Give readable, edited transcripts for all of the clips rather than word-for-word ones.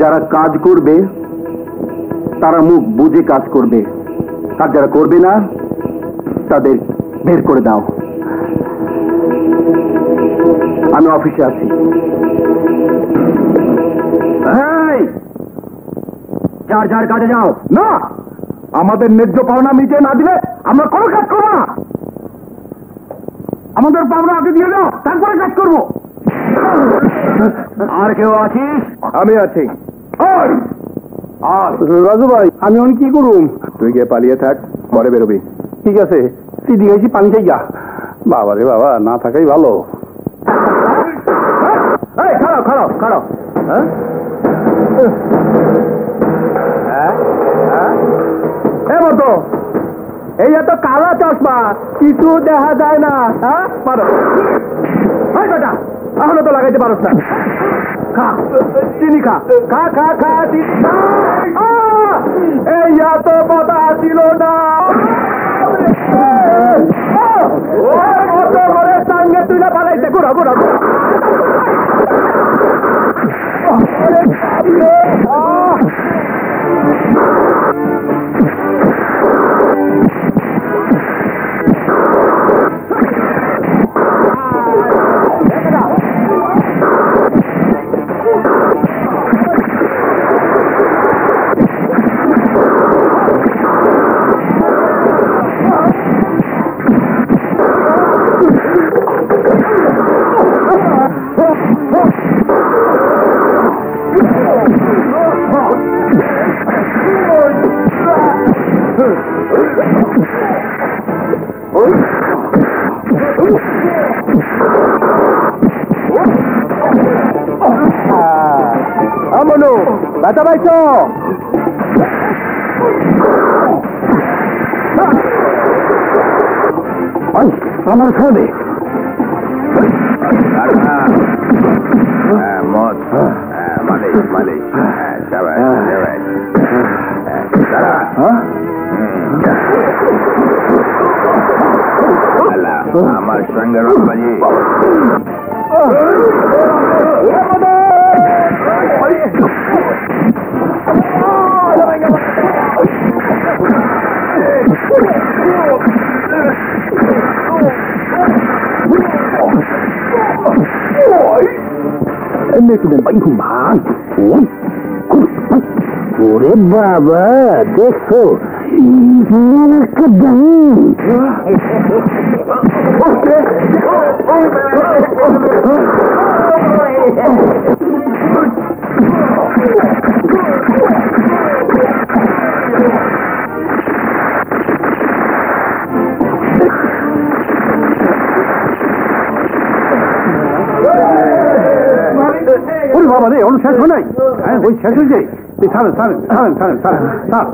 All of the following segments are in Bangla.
যারা কাজ করবে তারা মুখ বুঝে কাজ করবে, আর যারা করবে না তাদের বের করে দাও। আমি অফিসে আছি। যার যার কাজে যাও। না, আমাদের ন্যায্য পাওনা মিটিয়ে না দিলে আমরা কোনো কাজ করবো না। আমাদের পাওনা আগে দিয়ে দাও, তারপরে কাজ করবো। আর কেউ আছিস? আমি আছি। রাজু ভাই, আমি অনেক কি করুম? তুই গিয়ে পালিয়ে থাক, পরে বেরোবি। ঠিক আছে, তুই দিয়েছি পানি খাই গা। বাবা রে বাবা, না থাকাই ভালো। খাড়াও খাড়াও খাড়াও। মতো এই এত কালা চশমা, কিছু দেখা যায় না। বেটা, এখনো তো লাগাইতে পারস না। খা চিনি, খা খা খা খা। এই এত কথা ছিল না। সঙ্গে তুই না পালাইতে ঘুরা ঘুরা। আমনু ব্যথা পাইছ? আমার খাবে মদ, মালিশ মালিশ। আমার সঙ্গে রংবাজি। ওরে বাবা, দেখছো বাবা রে, অনু শেষ হয় নাই। হ্যাঁ, ওই শেষ হয়েছে। ছাড়েন ছাড়েন ছাড়েন ছাড়েন ছাড়েন স্যার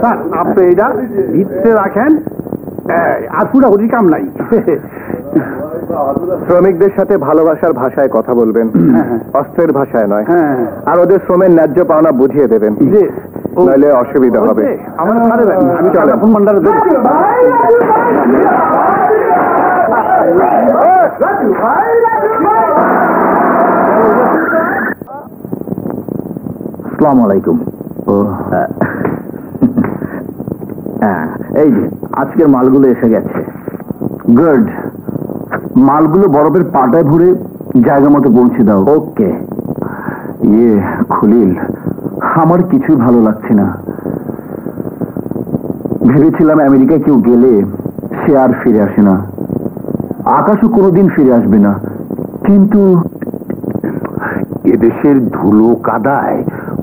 স্যার, আপনি এটা ভিতরে রাখেন, আর পুরা হরির কাম নাই। শ্রমিকদের সাথে ভালোবাসার ভাষায় কথা বলবেন, অস্ত্রের ভাষায় নয়। আর ওদের শ্রমের ন্যায্য পাওনা বুঝিয়ে দেবেন, নইলে অসুবিধা হবে। আমি চলে ফোন ভান্ডারে দেব। আসসালামু আলাইকুম। এই যে আজকের মালগুলো এসে গেছে। গুড। মালগুলো বরফের পাটায় ভরে জায়গা মতো পৌঁছে দাও। ওকে। খলিল, আমার কিছুই ভালো লাগছে না। ভেবেছিলাম আমেরিকায় কেউ গেলে সে আর ফিরে আসে না, আকাশও কোনোদিন ফিরে আসবে না, কিন্তু এদেশের ধুলো কাদায়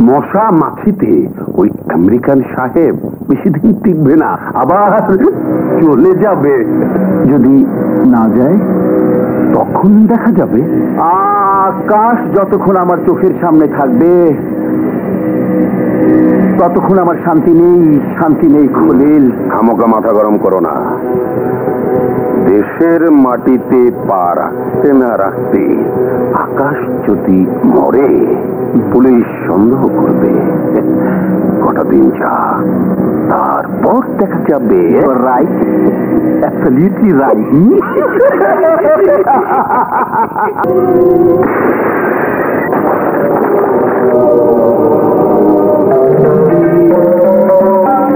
মশা মাছিতে ওই আমেরিকান সাহেব বেশি দিন টিকবে না, আবার চলে যাবে। যদি না যায় তখন দেখা যাবে। আকাশ যতক্ষণ আমার চোখের সামনে থাকবে ততক্ষণ আমার শান্তি নেই, শান্তি নেই। খলিল, খামোকা মাথা গরম করো না। দেশের মাটিতে পা রাখতে না রাখতে আকাশ যদি মরে পুলিশ সন্দেহ করবে। কটা দিন যা, তারপর দেখা যাবে। Right, absolutely right.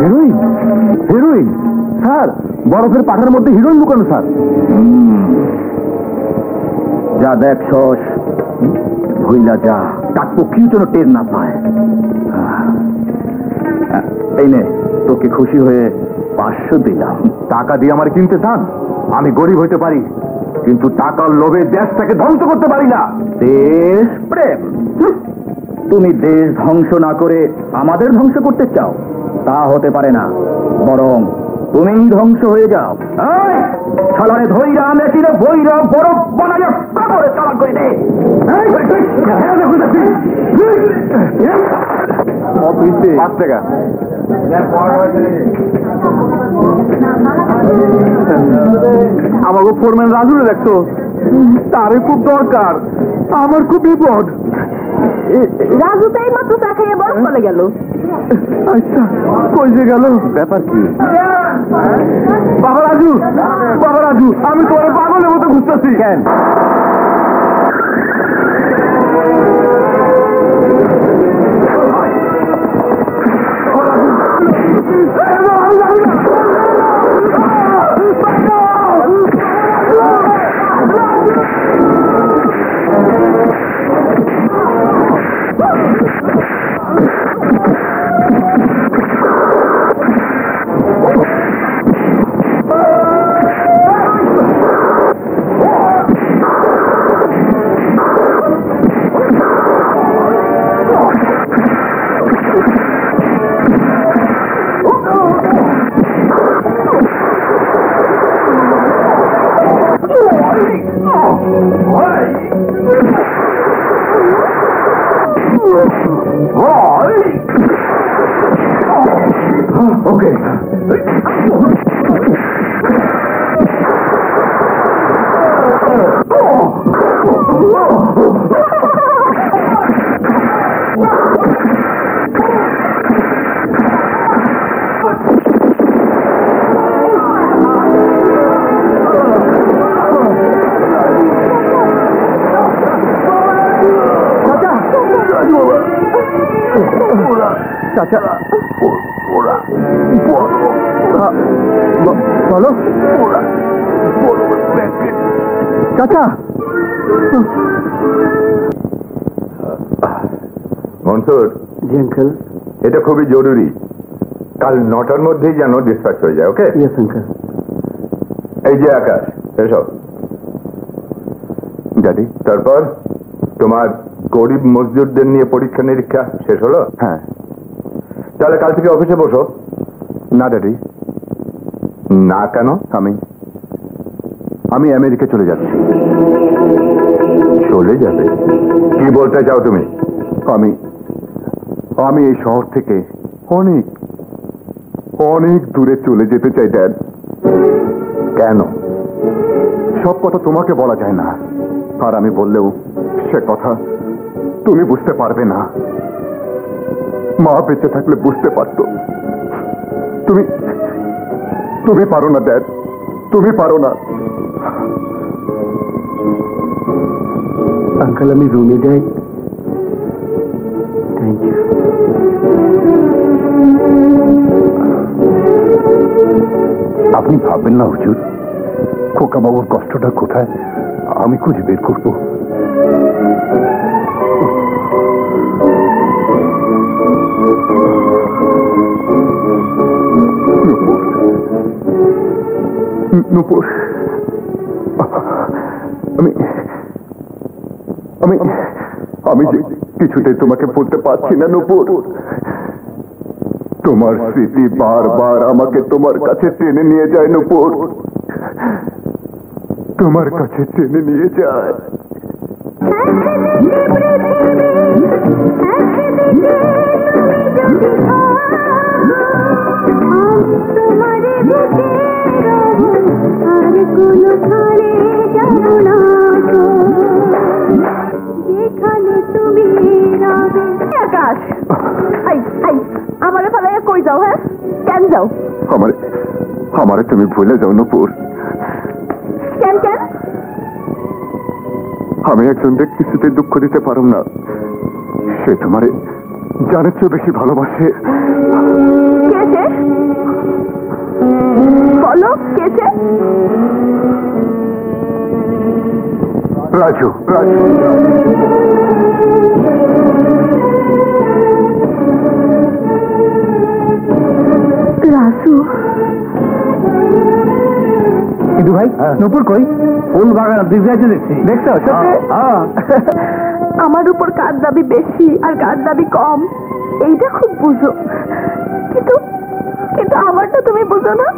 Heroine? Heroine sir, বরফের পাহাড়ের মধ্যে হিরোইন লুকানো স্যার। যা দেখছস ভুইলা যা, কাকপক্ষীও যেন টের না পায়। এই নে, তোকে খুশি হয়ে 500 দিলাম। টাকা দিয়ে আমার কিনতে চান? আমি গরিব হইতে পারি, কিন্তু টাকার লোভে দেশটাকে ধ্বংস করতে পারি না। দেশ প্রেম? তুমি দেশ ধ্বংস না করে আমাদের ধ্বংস করতে চাও? তা হতে পারে না, বরং তুমি ধ্বংস হয়ে যাও। ছালারে ধৈরা মেশিনে বইরা বরফ বানাইয়া কাপড়ে চালাক করে দে। অফিসে 5 টাকা। আমাকে ফোরম্যান রাজুরে দেখছো? তারে খুব দরকার, আমার খুব বিপদ। রাজু তাই মাত্র চা খাইয়ে বরফ চলে গেল। আচ্ছা, কই যে গেল? ব্যাপার কি? বাবা রাজু, বাবা রাজু, আমি তোমার পাগলের মতো খুঁজতেছি। কেন? Okay. চাচা, বলো চাচা। মনসুর, জি আঙ্কেল। এটা খুবই জরুরি, কাল 9টার মধ্যেই যেন ডিসপ্যাচ হয়ে যায়। ওকে? Yes uncle. এই যে আকাশ, এসব ড্যাডি। তারপর তোমার গরিব মজদুরদের নিয়ে পরীক্ষা নিরীক্ষা শেষ হলো? হ্যাঁ। তাহলে কাল থেকে অফিসে বসো। না ড্যাডি। না কেন? আমি আমেরিকা চলে যাচ্ছি। চলে যাবে? কি বলতে চাও তুমি? আমি এই শহর থেকে অনেক অনেক দূরে চলে যেতে চাই ড্যাড। কেন? সব কথা তোমাকে বলা যায় না, আর আমি বললেও সে কথা তুমি বুঝতে পারবে না। মা বেঁচে থাকলে বুঝতে পারতো। তুমি পারো না ড্যাড, তুমি পারো না। আঙ্কেল, আমি রুমে যাই। Thank you. আপনি ভাববেন না হুজুর, খোকা বাবুর কষ্টটা কোথায় আমি খুঁজে বের করবো। নূপুর, আমি যে কিছুতেই তোমাকে বলতে পারছি না নূপুর। তোমার স্মৃতি বারবার আমাকে তোমার কাছে টেনে নিয়ে যায় নূপুর, তোমার কাছে টেনে নিয়ে যায়। আমারে ফেলাইয়া কই যাও? হ্যাঁ, কেন যাও? আমারে তুমি ভুলে যাও নূপুর। কেন কেন? আমি একজনকে কিছুতে দুঃখ দিতে পারব না। সে তোমারে জানের চেয়ে বেশি ভালোবাসে। কে সে? রাজু, রাজু, রাজু, ইদু ভাই, নূপুর কই? ফুল বাগান দিকে দেখছি। দেখছো? আমার উপর কার দাবি বেশি আর কার দাবি কম এইটা খুব বুঝো, কিন্তু কিন্তু আমারটা তুমি বুঝো না।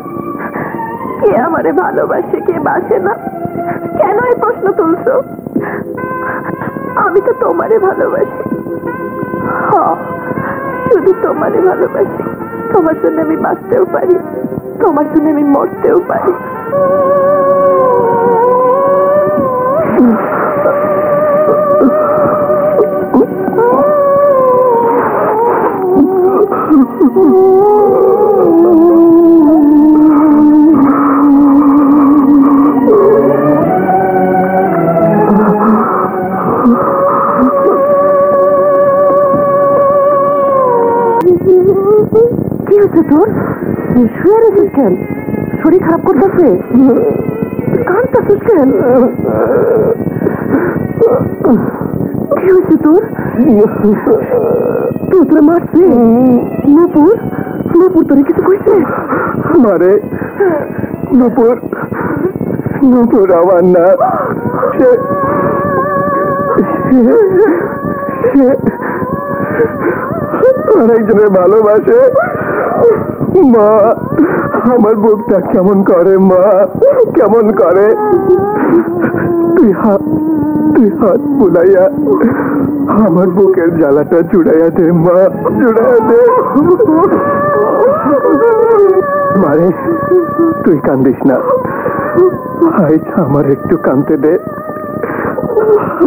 কে আমারে ভালোবাসে, কে বাসে না, কেন এই প্রশ্ন তুলছো? আমি তো তোমারে ভালোবাসি, শুধু তোমারে ভালোবাসি। তোমার জন্য আমি বাঁচতেও পারি, তোমার জন্য আমি মরতেও পারি। কি হচ্ছে তোর? শুয়ে রেছিস কেন? শরীর খারাপ করতেছে? কাঁদতেছিস কেন? কি হয়েছে তোর? তুই তোরা মারছে? নূপুর, নূপুর তোরে কিছু কইছে? মারে নূপুর, নূপুর আমার না, সে আরেকজনের ভালোবাসে। মা, আমার বুকটা কেমন করে মা, কেমন করে। তুই হাত বুলাইয়া আমার বুকের জ্বালাটা জুড়াইয়া দে মা, জুড়াইয়া দে। মারে তুই কান্দিস না, আজ আমার একটু কাঁদতে দে।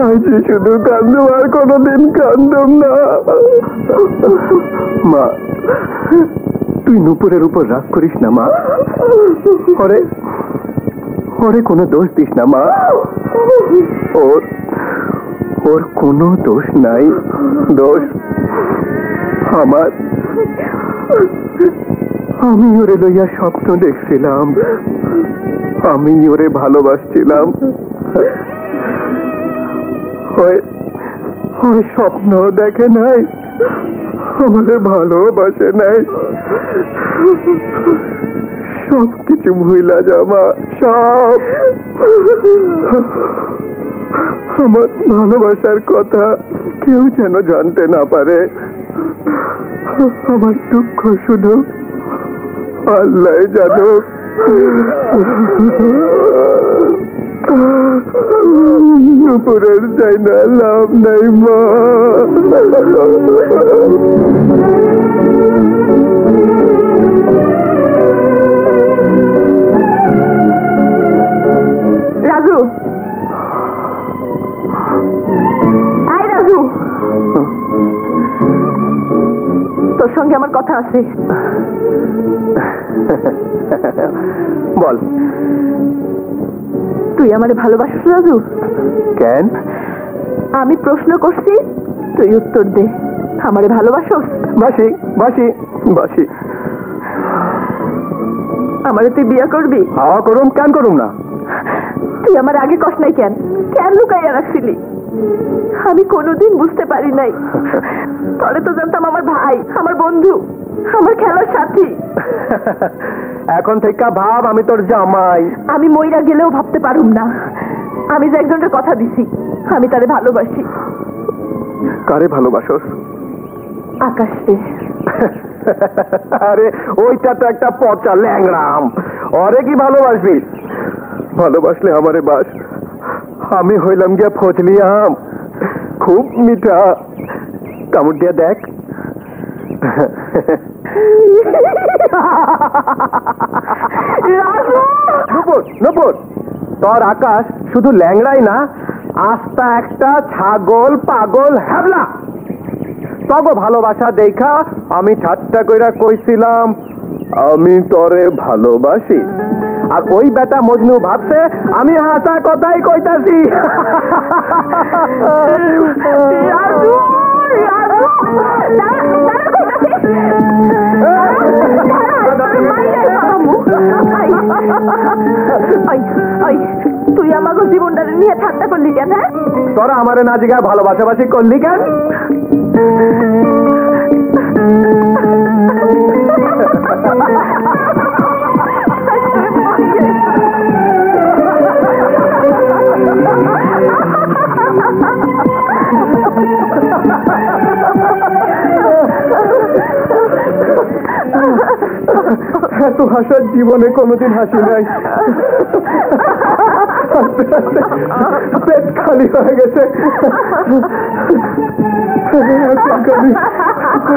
আজ শুধু কান্দুম, আর কোনোদিন কান্দুম না। মা, তুই নূপুরের উপর রাগ করিস না মা, ওরে কোনো দোষ দিস না মা। ওর কোনো দোষ নাই, দোষ আমার। আমি ওরে লইয়া স্বপ্ন দেখছিলাম, আমি ওরে ভালোবাসছিলাম। ওই স্বপ্ন দেখে নাই, আমাদের ভালোবাসে নাই। সব কিছু ভুইলা যাবা, সব। আমার ভালোবাসার কথা কেউ যেন জানতে না পারে। আমার দুঃখ শুধু আল্লাহ জানুক। উপরের চাই না, লাভ নাই মা। রাজু, আয় রাজু, তোর সঙ্গে আমার কথা আছে। বল। তুই আমারে ভালোবাসিস রাজু? কেন? আমি প্রশ্ন করছি, তুই উত্তর দে। আমারে ভালোবাসোস? বাসি, বাসি, বাসি। আমারে তুই বিয়ে করবি? হাওয়া করুম, কেন করুম না? তুই আমার আগে কষ্ট নাই কেন? কেন লুকাইয়া রাখছিলি? আমি কোনোদিন বুঝতে পারি নাই। তবে তো জানতাম আমার ভাই, আমার বন্ধু, আমার খেলার সাথী। এখন থেকে ভাব আমি তোর জামাই। আমি মইরা গেলেও ভাবতে পারুম না আমি যে একজনের কথা দিছি, আমি তারে ভালোবাসি। কারে ভালোবাসোস? আকাশে। আরে ওইটা তো একটা পচা ল্যাংরাম, ওরে কি ভালোবাসবি? ভালোবাসলে আমারে বাস। আমি হইলাম গিয়া ফজলি আম, খুব মিঠা। কামড় দিয়া দেখ। নূপুর, নূপুর, তোর আকাশ শুধু ল্যাংড়াই না, আস্তা একটা ছাগল পাগল হ্যাবলা। তবে ভালোবাসা দেখা আমি ঠাট্টা কইরা কইছিলাম আমি তরে ভালোবাসি, আর ওই বেটা মজনু ভাবছে আমি হাসা কথাই কইতাছি। নিয়ে ঠাট্টা করলি কেন? হ্যাঁ, তোরা আমারে না জিগা ভালোবাসাবাসি করলি কেন? এত হাসার জীবনে কোনোদিন হাসি নাই। পেট খালি হয়ে গেছে।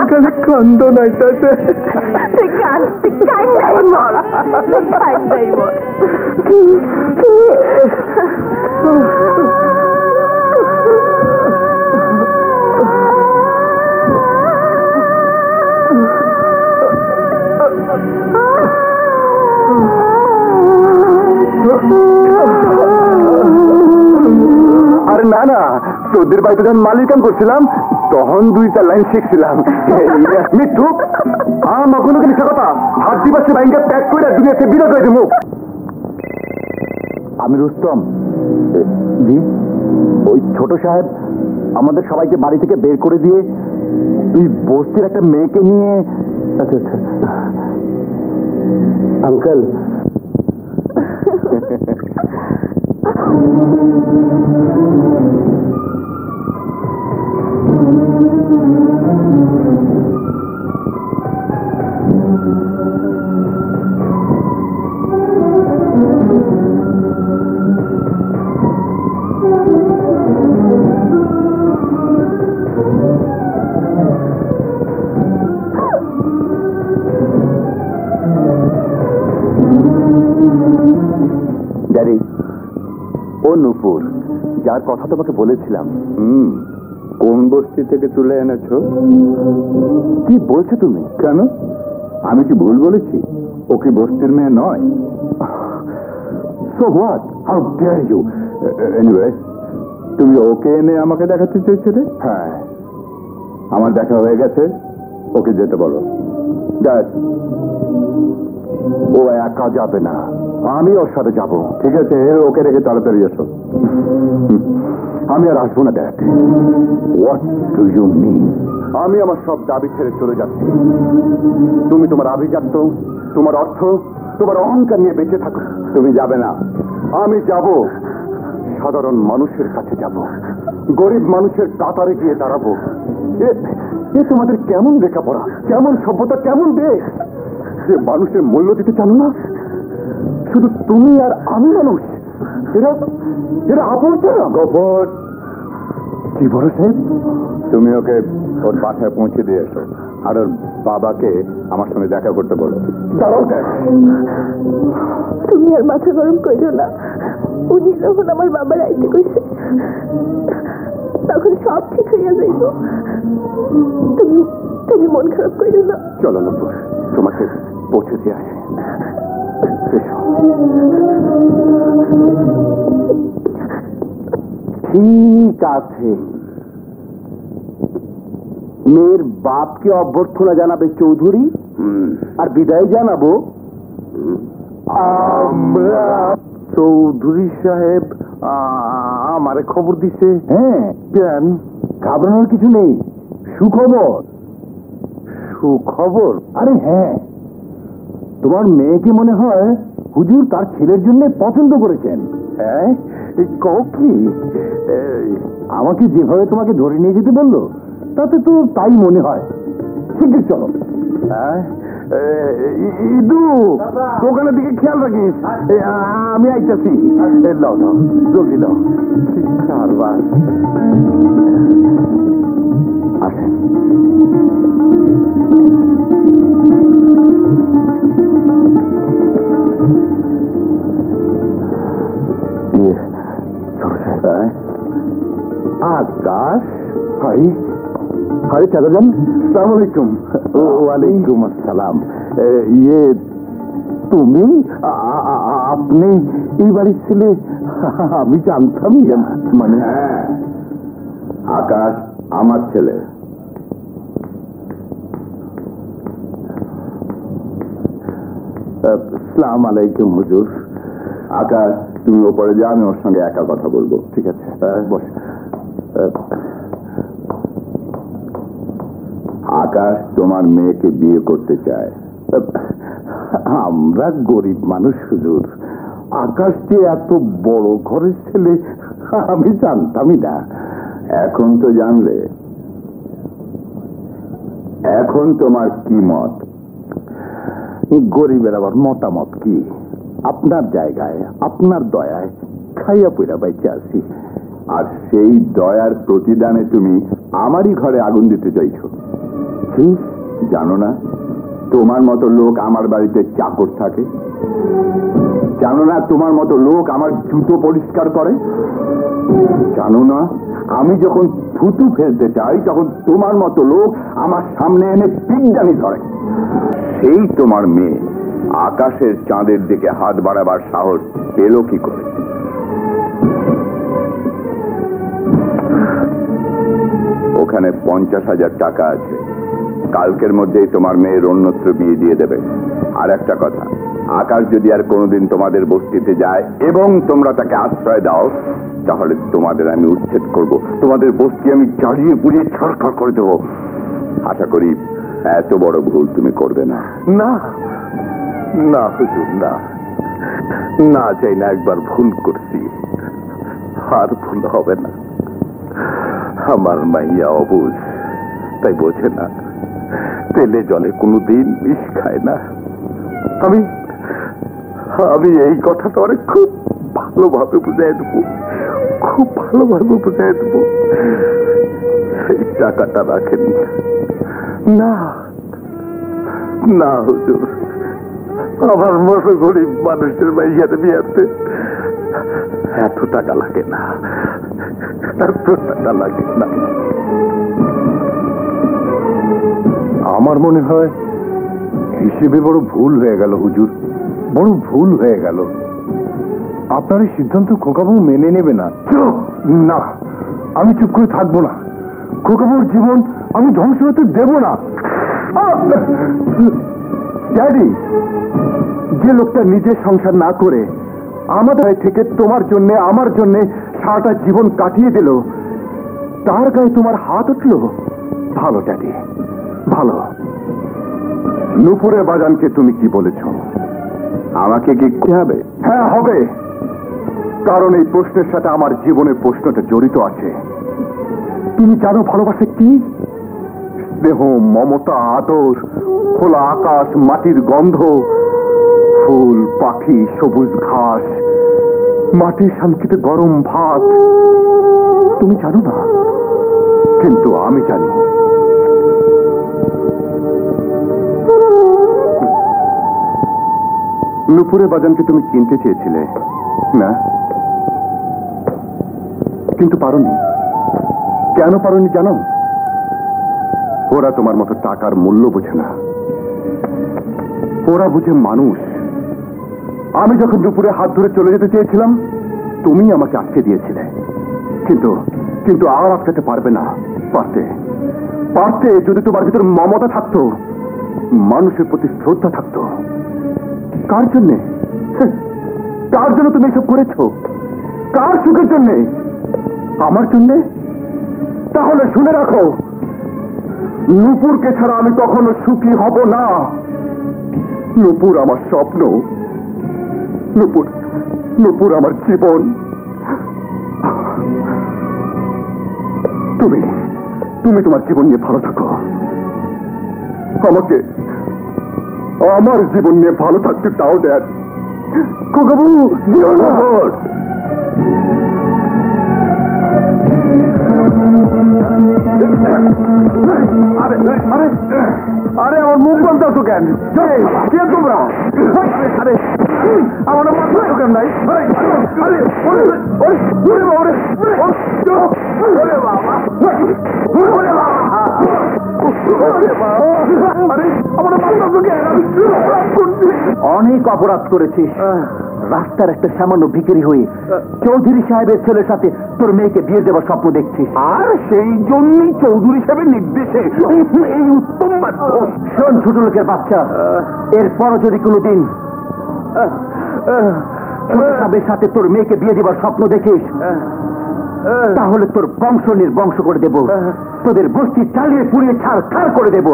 খালি কান্দ নাইতেছে। আরে না না, তোদের বাড়িতে যখন মালিক কাম করছিলাম তখন 2-4 লাইন শিখছিলাম। মিঠু আমার কোনো মিশা কথা হাত দিবাসে ব্যাংকে প্যাক করে দুনিয়াতে বিরোধ হয়েছে মুখ। আমি রুস্তম। জি, ওই ছোট সাহেব আমাদের সবাইকে বাড়ি থেকে বের করে দিয়ে তুই বস্তির একটা মেয়েকে নিয়ে। আচ্ছা আচ্ছা আঙ্কেল, ড্যাডি, ও নূপুর যার কথা তোমাকে বলেছিলাম। কোন বস্তি থেকে তুলে এনেছো? কি বলছো তুমি? কেন, আমি কি ভুল বলেছি? ও কি বস্তির মেয়ে নয়? So what, how dare you. Anyway, তুমি ওকে এনে আমাকে দেখাতে চেয়েছিলে? হ্যাঁ, আমার দেখা হয়ে গেছে, ওকে যেতে বলো। ড্যাড, ও একা যাবে না, আমি ওর সাথে যাব। ঠিক আছে, ওকে রেখে তাড়াতাড়ি এসো। আমি আর আসবো না dad. What do you mean? আমি আমার সব দাবি ছেড়ে চলে যাচ্ছি। তুমি তোমার আভিজাত্য, তোমার অর্থ, তোমার অহংকার নিয়ে বেঁচে থাকো। তুমি যাবে না, আমি যাব। সাধারণ মানুষের কাছে যাব, গরিব মানুষের কাতারে গিয়ে দাঁড়াবো। এ তোমাদের কেমন লেখাপড়া, কেমন সভ্যতা, কেমন দেশ যে মানুষের মূল্য দিতে জানো না? শুধু তুমি আর আমি মানুষ, এরা এরা আবর্জনা। গফর, কি বলো সাহেব? তুমি ওকে ওর বাসায় পৌঁছে দিয়ে এসো, আর ওর বাবাকে আমার সঙ্গে দেখা করতে বলো। দাঁড়াও, তুমি আর মাথা গরম করিও না। উনি যখন আমার বাবার আইতে কইছে তখন সব ঠিক হইয়া যাইব। তুমি তুমি মন খারাপ করিও না। চলো নূপুর, তোমাকে পৌঁছে দিয়ে আসে। ঠিক আছে, মেয়ের বাপকে অভ্যর্থনা জানাবে চৌধুরী, আর বিদায় জানাবো আমরা। চৌধুরী সাহেব আমারে খবর দিছে। হ্যাঁ, কেন? ঘাবড়ানোর কিছু নেই, সুখবর। সুখবর? আরে হ্যাঁ, তোমার মেয়েকে মনে হয় হুজুর তার ছেলের জন্য পছন্দ করেছেন। হ্যাঁ, কি? আমাকে যেভাবে তোমাকে ধরে নিয়ে যেতে বললো তাতে তো তাই মনে হয়। শিগগির চলো। ইদু, দোকানের দিকে খেয়াল রাখিস। আমি আইতেছি। লাও দাও, জলদি দাও। আসেন। আকাশ ভাই, ভাই চাচাজান, সালাম আলাইকুম। ওয়ালাইকুম আসসালাম। ইয়ে তুমি, আপনি এই বাড়ির ছেলে? আমি জানতাম। মানে আকাশ আমার ছেলে। সালাম আলাইকুম হুজুর। আকাশ, তুমি ওপরে যা, আমি ওর সঙ্গে একা কথা বলবো। ঠিক আছে, বস। আকাশ তোমার মেয়েকে বিয়ে করতে চায়। আমরা গরিব মানুষ হুজুর, আকাশ যে এত বড় ঘরের ছেলে আমি জানতামই না। এখন তো জানলে। এখন তোমার কি মত? গরিবের আবার মতামত কি? আপনার জায়গায়, আপনার দয়ায় খাইয়া পইরা বাইচে আছি। আর সেই দয়ার প্রতিদানে তুমি আমারই ঘরে আগুন দিতে চাইছো। জানো না তোমার মতো লোক আমার বাড়িতে চাকর থাকে? জানো না তোমার মতো লোক আমার জুতো পরিষ্কার করে? জানো না আমি যখন থুতু ফেলতে চাই তখন তোমার মতো লোক আমার সামনে এনে পিঠদানি ধরে? সেই তোমার মেয়ে আকাশের চাঁদের দিকে হাত বাড়াবার সাহস পেল কি করে? ওখানে 50,000 টাকা আছে, কালকের মধ্যেই তোমার মেয়ের অন্যত্র বিয়ে দিয়ে দেবে। আর একটা কথা, আকাশ যদি আর কোনোদিন তোমাদের বস্তিতে যায় এবং তোমরা তাকে আশ্রয় দাও, তাহলে তোমাদের আমি উচ্ছেদ করব, তোমাদের বস্তি আমি জ্বালিয়ে পুড়িয়ে ছারখার করে দেবো। আশা করি এত বড় ভুল তুমি করবে না। না না হুজুর, না, না চাই না, একবার ভুল করছি, আর ভুল হবে না। আমার মাইয়া অবুঝ, তাই বোঝে না, তেলে জলে কোনোদিন বিষ খায় না। আমি আমি এই কথাটা অনেক খুব ভালোভাবে বুঝাই দেবো, খুব ভালোভাবে বুঝাই দেবো। সেই টাকাটা রাখেন না। না হুজুর, আমার মতো গরিব মানুষের মাইয়ার বিয়াতে এত টাকা লাগে না, এত টাকা লাগে না। আমার মনে হয় হিসেবে বড় ভুল হয়ে গেল হুজুর, বড় ভুল হয়ে গেল। আপনার এই সিদ্ধান্ত খোকাবাবু মেনে নেবে না। না, আমি চুপ করে থাকবো না। খোকাবাবুর জীবন আমি ধ্বংস হতে দেব না। ড্যাডি, যে লোকটা নিজের সংসার না করে আমাদের থেকে তোমার জন্য আমার জন্য সারাটা জীবন কাটিয়ে দিল, তার গায়ে তোমার হাত উঠল? ভালো ড্যাডি, ভালো। নুপুরে বাজানকে তুমি কি বলেছ? আমাকে কি করতে হবে? হ্যাঁ, হবে, কারণ এই প্রশ্নের সাথে আমার জীবনের প্রশ্নটা জড়িত আছে। তুমি জানো ভালোবাসা কি? স্নেহ, মমতা, আদর, খোলা আকাশ, মাটির গন্ধ, ফুল, পাখি, সবুজ ঘাস, মাটির শান্তিতে গরম ভাত। তুমি জানো না, কিন্তু আমি জানি। নুপুরে বাজানকে তুমি কিনতে চেয়েছিলে না, কিন্তু পারোনি। কেন পারোনি জানো? ওরা তোমার মতো টাকার মূল্য বোঝে না, ওরা বুঝে মানুষ। আমি যখন দুপুরে হাত ধরে চলে যেতে চেয়েছিলাম, তুমি আমাকে আটকে দিয়েছিলে, কিন্তু কিন্তু আর আটকাতে পারবে না। পারতে পারতে যদি তোমার ভিতর মমতা থাকতো, মানুষের প্রতি শ্রদ্ধা থাকতো। কার জন্যে? কার জন্য তুমি এসব করেছো? কার সুখের জন্যে? আমার জন্যে? তাহলে শুনে রাখো, নুপুরকে ছাড়া আমি কখনো সুখী হব না। নুপুর আমার স্বপ্ন, নুপুর নুপুর আমার জীবন। তুমি তুমি তোমার জীবন নিয়ে ভালো থাকো, আমাকে আমার জীবন নিয়ে ভালো থাকতে তাও দেন। খোকাবু, দিও না। আরে আরে আরে, আমার মুখ বন্ধ তো কেন? কে তোমরা? আরে আমার মাথা তো কেন নাই? আরে অনেক অপরাধ করেছিস। রাস্তার একটা সামান্য ভিখারি হয়ে চৌধুরী সাহেবের ছেলের সাথে তোর মেয়েকে বিয়ে দেওয়ার স্বপ্ন দেখছিস, আর সেই জন্যই চৌধুরী সাহেবের নির্দেশে এই উত্তম মাধ্যম। শোন ছোট লোকের বাচ্চা, এরপরও যদি কোনোদিন সাহেবের সাথে তোর মেয়েকে বিয়ে দেবার স্বপ্ন দেখিস, তাহলে তোর বংশ নির্বংশ করে দেব, তোদের বস্তি চালিয়ে পুড়িয়ে ছাড় খাড় করে দেব।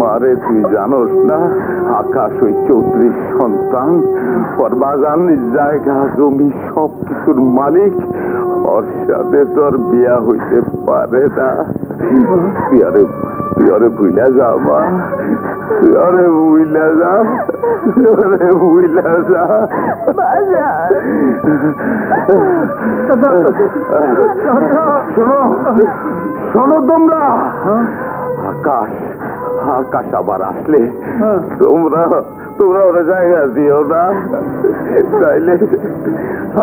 মারে তুই জানোস না আকাশ ওই চৌত্রিশ সন্তান, বাগান জায়গা জমি সব কিছুর মালিক, ওর সাথে তোর বিয়া হইতে পারে না। তুই আরে ভুইলা যা মা, তুই আরে ভুইলা যা, ভুইলা যা। শোনো শোনো তোমরা, আকাশ আকাশ আবার আসলে তোমরা ওরা জায়গা দিও না, তাইলে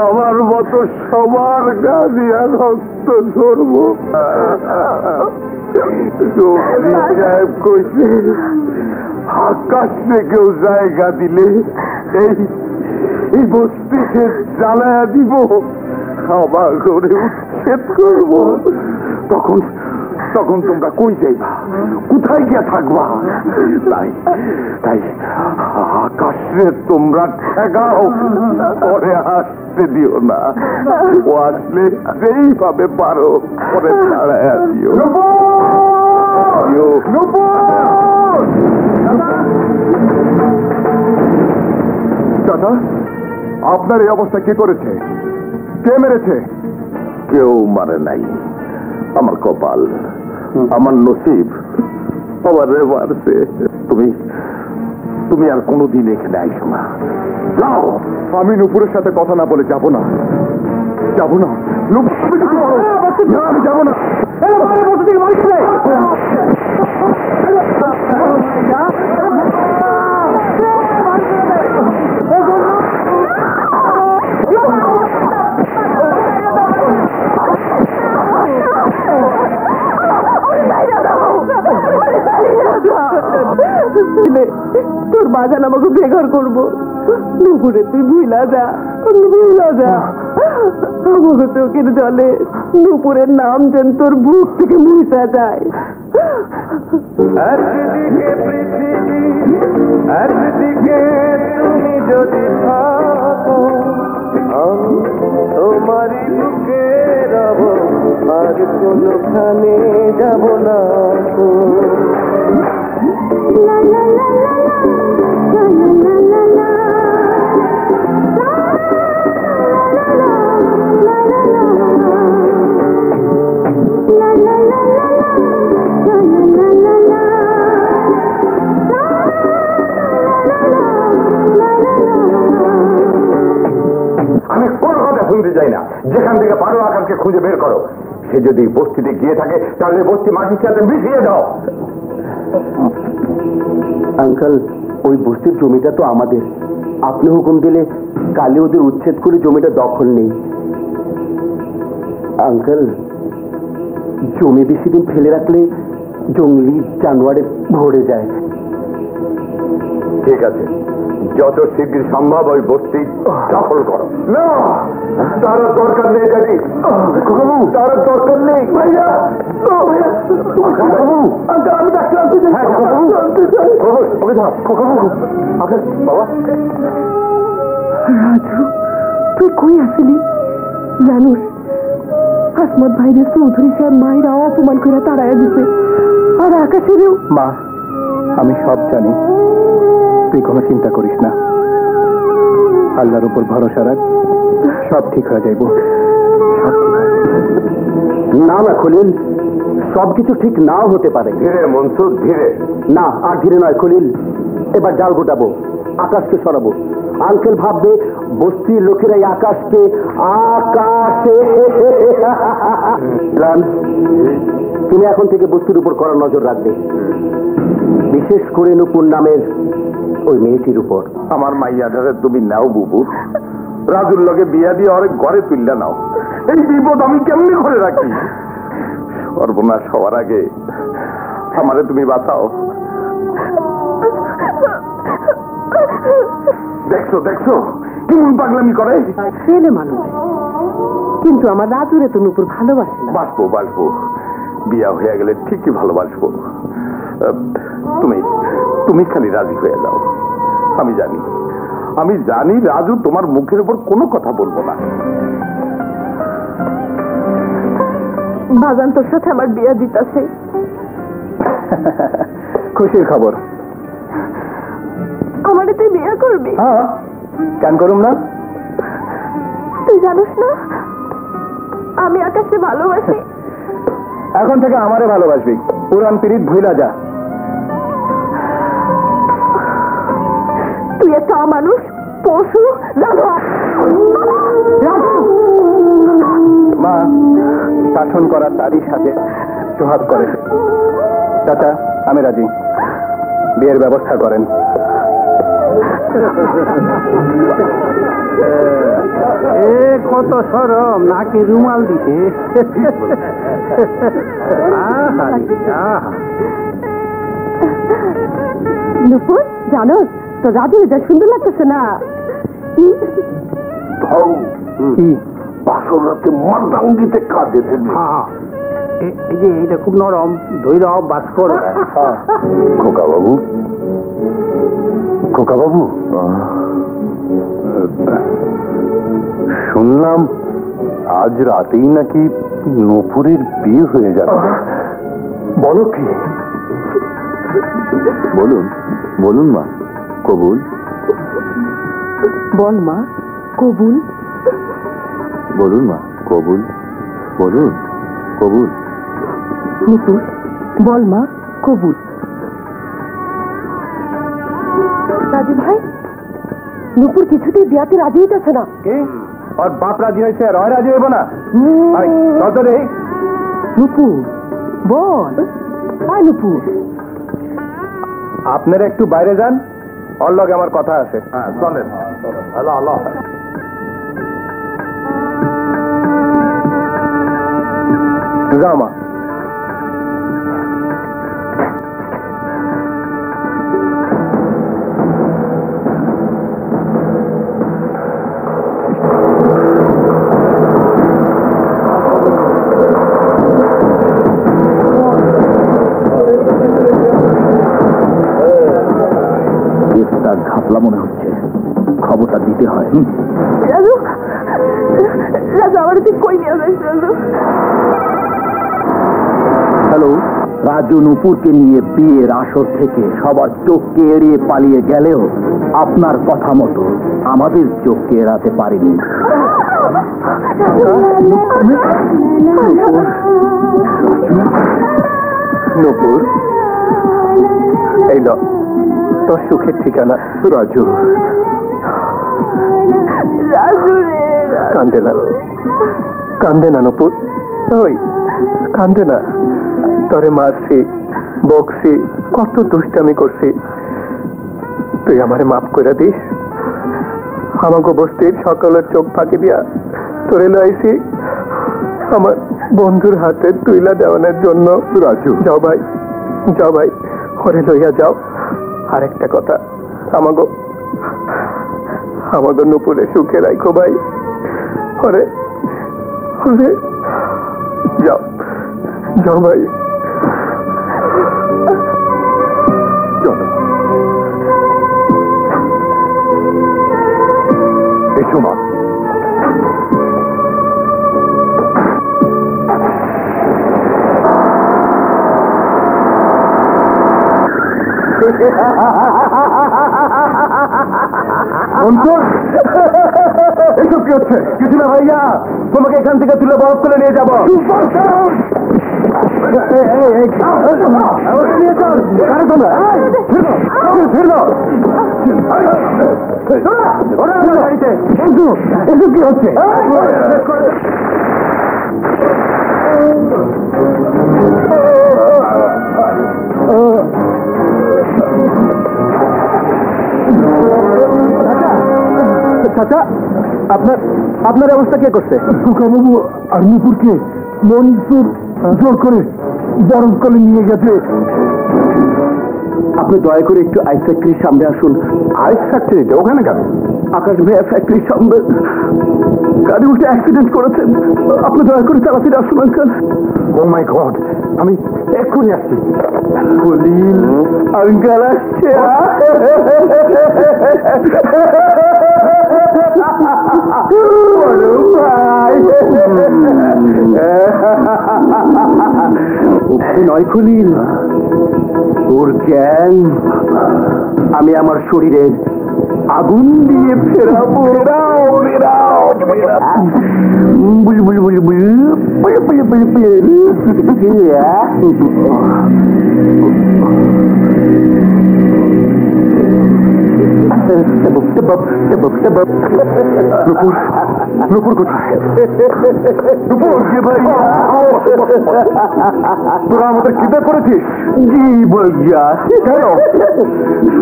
আমার মতো সবার গা দিয়া রক্ত ধরবো। সাহেব কইছে আকাশ থেকেও জায়গা দিলে এই বস্তিকে জ্বালায়া দিব, খাবার করে উচ্ছেদ করবো। তখন তোমরা কই যাইবা, কোথায় গিয়া থাকবা? তাই আকাশে তোমরা ঠেকাও, পরে আসতে দিও না। ও আসলে যেইভাবে পারো পরে ছাড়াইয়া দিও। দাদা, আপনার এই অবস্থা কে করেছে? কে মেরেছে? কেউ মারে নাই, আমার কপাল, আমার নসিব আমারে মারছে। তুমি আর কোনোদিন এখানে আইসো না, যাও। আমি নুপুরের সাথে কথা না বলে যাবো না, যাবো না। আমি যাবো না। তোর বাজান আমাকে বেঘর করবো, নুপুরে তুই ভুলা যা, ভুলা যা। আমাকে চোখের জলে নুপুরের নাম যেন তোর বুক থেকে মুছা যায়। একদিকে পৃথিবী, একদিকে তুমি যদি থাকো, আমি তোমারই বুকে রব, আর কোনোখানে যাব না। আমি কোন কথা শুনতে চাই না, যেখান থেকে পারো আকাশকে খুঁজে বের করো। সে যদি বস্তিতে গিয়ে থাকে তাহলে বস্তি মাটির সাথে মিশিয়ে দাও। আঙ্কেল, ওই বস্তির জমিটা তো আমাদের, আপনি হুকুম দিলে কালে ওদের উচ্ছেদ করে জমিটা দখল নেই। আঙ্কেল, জমি বেশি দিন ফেলে রাখলে জঙ্গলি জানোয়ারে ভরে যায়। ঠিক আছে, যত শীঘ্র সম্ভব ওই বস্তি দখল করো। না, তার দরকার নেই দাদি, তার দরকার নেই। ভাইয়া, আমি ডাক্তার আনতে চাই। বাবা, রাজু, তুই কই আসলি? জানুস আসমত ভাইরে চৌধুরী সাহেব মায়েরা অপমান করে তাড়াইয়া দিছে, আর আকাশেরও। মা, আমি সব জানি, তুই কোনো চিন্তা করিস না, আল্লাহর উপর ভরসা রাখ, সব ঠিক হয়ে যাইব। না না খলিল, সবকিছু ঠিক নাও হতে পারে। ধীরে মনসুর, ধীরে। না, আর ধীরে নয় খলিল, এবার জাল গোটাবো, আকাশকে সরাবো। আঙ্কেল ভাববে বস্তির লোকেরাই আকাশকে আকাশে। তুমি এখন থেকে বস্তির উপর কড়া নজর রাখবে, বিশেষ করে নুপুর নামের ওই মেয়েটির উপর। আমার মাইয়াটারে তুমি নাও বুবু, রাজুর লগে বিয়া দিয়ে অনেক ঘরে তুললে নাও। এই বিপদ আমি কেমনি ঘরে রাখি? সর্বনাশ হওয়ার আগে আমারে তুমি বাঁচাও। দেখছো দেখছো কেমন পাগলামি করে? ছেলে মানুষ, কিন্তু আমার রাজুরে তো নুপুর ভালোবাসে না। বাসবো বাসবো, বিয়া হয়ে গেলে ঠিকই ভালোবাসবো। তুমি তুমি খালি রাজি হয়ে যাও। আমি জানি রাজু তোমার মুখের উপর কোনো কথা বলবো না। বাজান তোর সাথে আমার বিয়া দিতেছে। খুশির খবর। আমারে তুই বিয়া করবি? হ্যাঁ, কেন করুম না? তুই জানিস না আমি আকাশে ভালোবাসি। এখন থেকে আমারে ভালোবাসবি, পুরান পিরিত ভুইলা যা। তুই একটা মানুষ, পশু, জানোয়ার। মা শাসন করা তারই সাথে সোহাগ করে। চাচা আমি রাজি, বিয়ের ব্যবস্থা করেন। কত সরম, নাকি রুমাল দিতে। নুপুর জানো তো রাজু যা সুন্দর লাগতেছে না? বাসর রাতে মারদাঙ্গিতে কাজে দেবে। এই যে এইটা খুব নরম, ধৈর্য বাস করো। খোকা বাবু, খোকা বাবু, শুনলাম আজ রাতেই নাকি নূপুরের বিয়ে হয়ে যাবে। বলো কি? বলুন বলুন মা, কবুল। বল মা কবুল। বলুন মা, কবুল। বলুন কবুল। নুপুর বল মা কবুল। রাজু ভাই, নুপুর কিছুতেই বিয়াতে রাজি হইতেছে না। কি ওর বাপ রাজি হয়েছে আর রাজি হইব না? নুপুর বল। আয় নুপুর, আপনারা একটু বাইরে যান, ওর লগে আমার কথা আছে। হ্যাঁ চলেন। আল্লাহ আল্লাহ। যাও মা। ঘাপলা মনে হচ্ছে, খবরটা দিতে হয়। রাজু রাজু আমার তুই কই নিয়ে যাস? রাজু হ্যালো, রাজু নূপুরকে নিয়ে বিয়ের আসর থেকে সবার চোখকে এড়িয়ে পালিয়ে গেলেও আপনার কথা মতো আমাদের চোখকে এড়াতে পারেনি। নূপুর, এই তোর সুখের ঠিকানা। রাজু, রাজু রে, কান্দে না, কান্দে না নূপুর, ওই কান্দে না। তোরে মারছি, বকছি, কত দুষ্টামি করছি, তুই আমারে মাফ করে দিস। আমাকে বস্তির সকলের চোখ ফাঁকি দিয়া তোরে লাইছি আমার বন্ধুর হাতে তুইলা দেওয়ানোর জন্য। রাজু, যাও ভাই, যাও ভাই, ওরে লইয়া যাও। আরেকটা কথা, আমাকে নুপুরে সুখে রাখো ভাই। ওরে ওরে যাও, যাও ভাই। চলো এসো মা। এসব কি হচ্ছে? কিছু না ভাইয়া, তোমাকে এখান থেকে তুলে বরফ করে নিয়ে যাবো। এসব কি হচ্ছে? চাচা, আপনার অবস্থা কে করছে? খোকাবাবু আর নুপুরকে মনসুর জোর করে বরফ কলে নিয়ে গেছে। আপনি দয়া করে একটু আইস ফ্যাক্টরির সামনে আসুন। আইস ফ্যাক্টরিতে ওখানে কেন? আকাশ ভাইয়া ফ্যাক্টরির সামনে গাড়ি উল্টে অ্যাক্সিডেন্ট করেছেন। আপনি দয়া করে তাড়াতাড়ি আসুন আঙ্কেল। ও মাই গড, আমি এক্ষুনি আসছি। খলিল আঙ্কেল আসছে। নয় খলিল, ওর জ্ঞান আমি আমার শরীরের আগুন দিয়ে ফেরাবো। নুপুর কোথায়? তোরা আমাদের কিডন্যাপ করেছিস? জি ভাইয়া, কেন?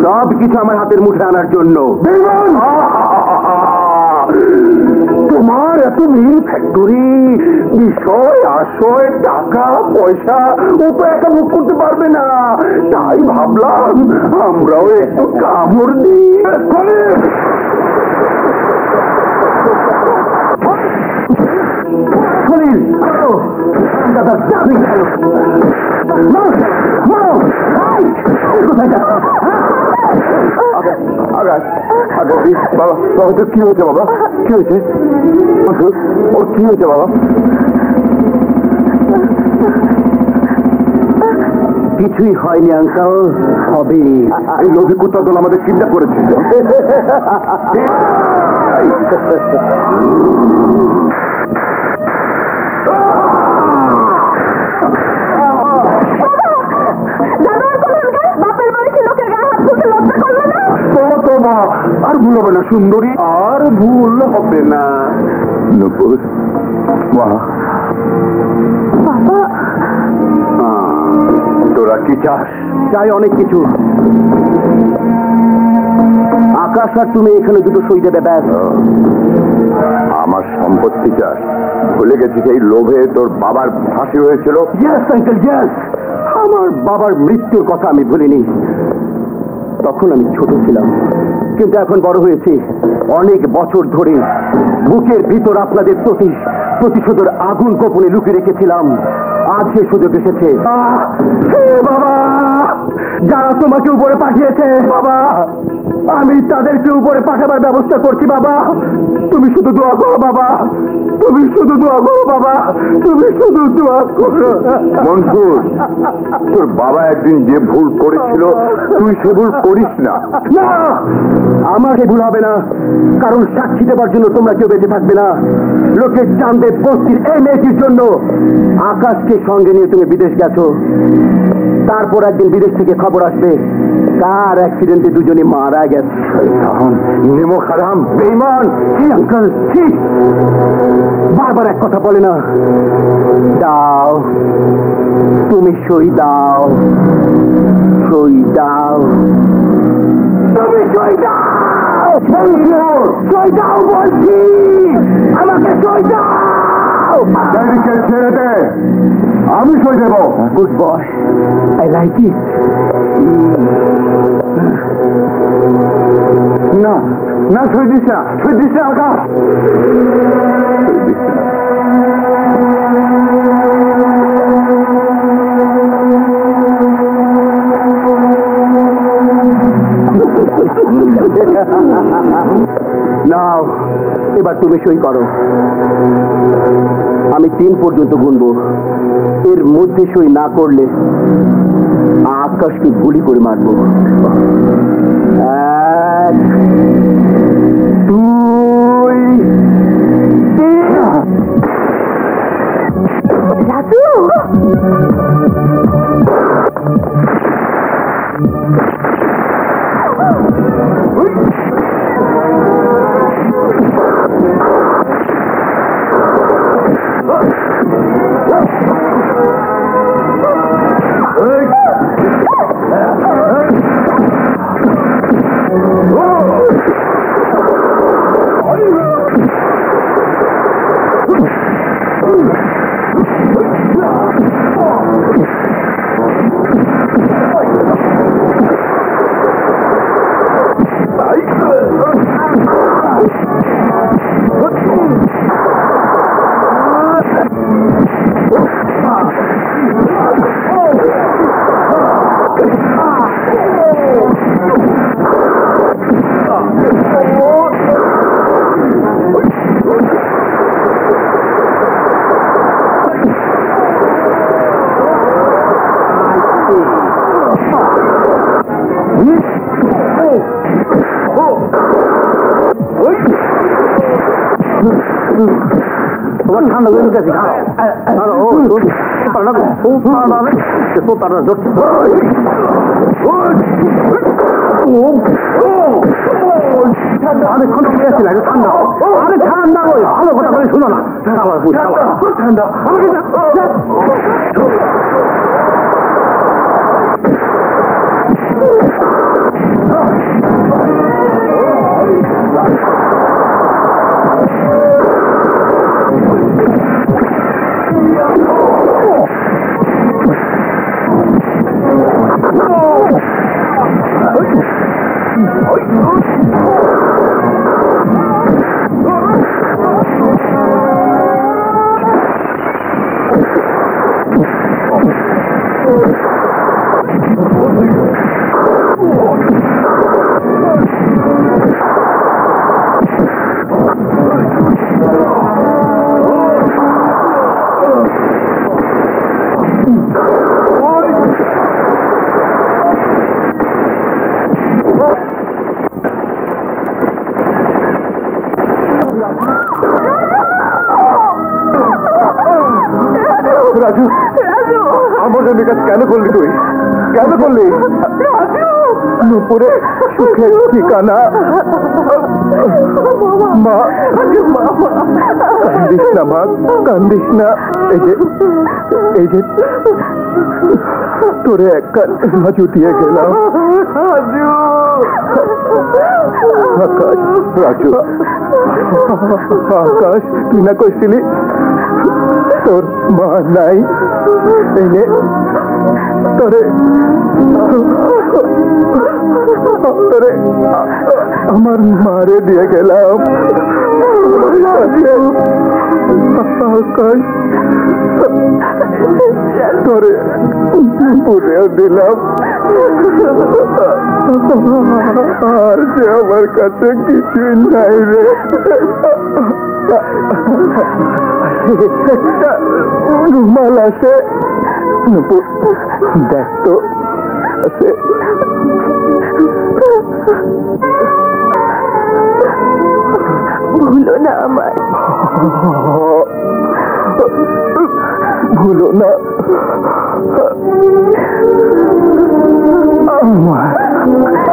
সব কিছু আমার হাতের মুঠে আনার জন্য। তোমার এত মিল ফ্যাক্টরি, বিষয় আশয়, টাকা পয়সা, ও তো একা মুখ করতে পারবে না। তাই ভাবলাম আমরাও একটু কামড় দিই। বাবা, কি হয়েছে বাবা? কি হয়েছে ওর? কি হয়েছে বাবা? কিছুই হয়নি আঙ্কাল, হবে। এই লোভী কুত্তা দল আমাদের কিডন্যাপ করেছে। আর ভুল হবে না সুন্দরী, আর ভুল হবে না। নুপুর, মা, তোরা কি চাস? চাই অনেক কিছু। আকাশ আর তুমি এখানে দুটো সই দেবে, ব্যাস। আমার সম্পত্তি চাস? ভুলে গেছিস এই লোভে তোর বাবার ফাঁসি হয়েছিল? Yes uncle, yes. আমার বাবার মৃত্যুর কথা আমি ভুলিনি। তখন আমি ছোট ছিলাম, কিন্তু এখন বড় হয়েছি। অনেক বছর ধরে বুকের ভিতর আপনাদের প্রতিশোধের আগুন গোপনে লুকিয়ে রেখেছিলাম। আজ সে সুযোগ এসেছে। বাবা, যারা তোমাকে উপরে পাঠিয়েছে বাবা, আমি তাদেরকে উপরে পাঠাবার ব্যবস্থা করছি বাবা। তুমি শুধু দোয়া করো বাবা, তুমি শুধু দোয়া করো বাবা, তুমি শুধু দোয়া করো। মনসুর, তোর বাবা একদিন যে ভুল করেছিল তুই সে ভুল করিস না। না, আমার সে ভুল হবে না, কারণ সাক্ষী দেবার জন্য তোমরা কেউ বেঁচে থাকবে না। লোকের চাঁদে বস্তির এই মেয়েটির জন্য আকাশকে সঙ্গে নিয়ে তুমি বিদেশ গেছো। তারপর একদিন বিদেশ থেকে খবর আসবে কার অ্যাক্সিডেন্টে দুজনে মারা গেছে। নেমো খারাম, বেঈমান। ছি আঙ্কেল, ছি। বারবার এক কথা বলে না। দাও, তুমি সই দাও, সই দাও, তুমি সই দাও। সই দাও বলছি, আমাকে সই দাও। ছেড়ে দে, আমি সই দেব। Good boy, I like it. না না, সই দিস না, সই দিস না আকাশ। নাও, এবার তুমি সই করো। আমি 3 পর্যন্ত গুনবো। এর মধ্যে সই না করলে আকাশকে গুলি করে মারবো। 1, 2, 3। রাজু, তোমার ঠান্ডা হয়ে গেছে ঠান্ডা ভালো কথা বলে শুনো না ঠান্ডা রাজু আমার জন্য কাজ কেন করলি তুই কেন করলি নুপুরে সুখের ঠিকানা মা কান্দিস না মা কান্দিস না এই যে তোরে এক কাল জুটিয়ে গেলাম আকাশ রাজু আকাশ তুই না কইছিলি তোর মা নাই এনে তোরে আমার মারে দিয়ে গেলাম আকাশ তোরে পুরেও দিলাম আর যে আমার কাছে কিছুই নাই রে রুমাল আছে দেখ তো আছে ভুলো না আমার ভুলো না আমার